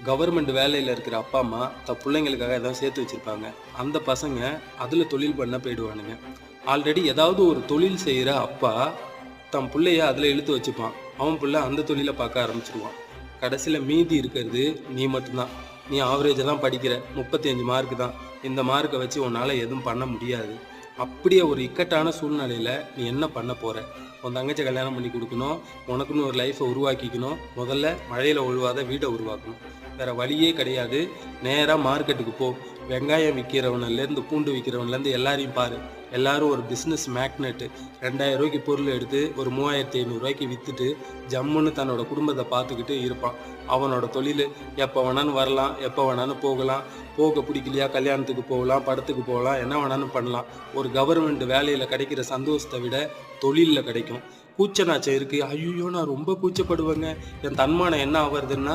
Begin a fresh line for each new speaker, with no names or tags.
Government வேலையில் இருக்கிற அப்பா அம்மா பிள்ளைங்களுக்காக ஏதாவது சேர்த்து வச்சுருப்பாங்க. அந்த பசங்க அதில் தொழில் பண்ண போயிடுவானுங்க. ஆல்ரெடி ஏதாவது ஒரு தொழில் செய்கிற அப்பா தன் பிள்ளைய அதில் இழுத்து வச்சுப்பான். அவன் பிள்ளை அந்த தொழிலை பார்க்க ஆரம்பிச்சிருவான். கடைசியில் மீதி இருக்கிறது நீ மட்டும்தான். நீ ஆவரேஜாக தான் படிக்கிற, 35 மார்க்கு தான். இந்த மார்க்கை வச்சு உன்னால் எதுவும் பண்ண முடியாது. அப்படியே ஒரு இக்கட்டான சூழ்நிலையில் நீ என்ன பண்ண போகிற? உன் தங்கச்சி கல்யாணம் பண்ணி கொடுக்கணும், உனக்குன்னு ஒரு லைஃப்பை உருவாக்கிக்கணும். முதல்ல மழையில் ஒழுவாத வீடை உருவாக்கணும். வேறு வழியே கிடையாது. நேராக மார்க்கெட்டுக்கு போ. வெங்காயம் விற்கிறவனிலேருந்து பூண்டு விற்கிறவன்லேருந்து எல்லாரையும் பாரு. எல்லாரும் ஒரு பிஸ்னஸ் மேக்னெட்டு. 2000 ரூபாய்க்கு பொருள் எடுத்து ஒரு 3500 ரூபாய்க்கு விற்றுட்டு ஜம்முன்னு தன்னோட குடும்பத்தை பார்த்துக்கிட்டு இருப்பான். அவனோட தொழில் எப்போ வேணாலும் வரலாம், எப்போ வேணாலும் போகலாம். போக பிடிக்கலையா கல்யாணத்துக்கு போகலாம், படத்துக்கு போகலாம், என்ன வேணாலும் பண்ணலாம். ஒரு கவர்மெண்ட் வேலையில் கிடைக்கிற சந்தோஷத்தை விட தொழிலில் கிடைக்கும். கூச்ச நாச்சம் இருக்குது. ஐயோ நான் ரொம்ப கூச்சப்படுவேங்க, என் தன்மானம் என்ன ஆகுறதுன்னா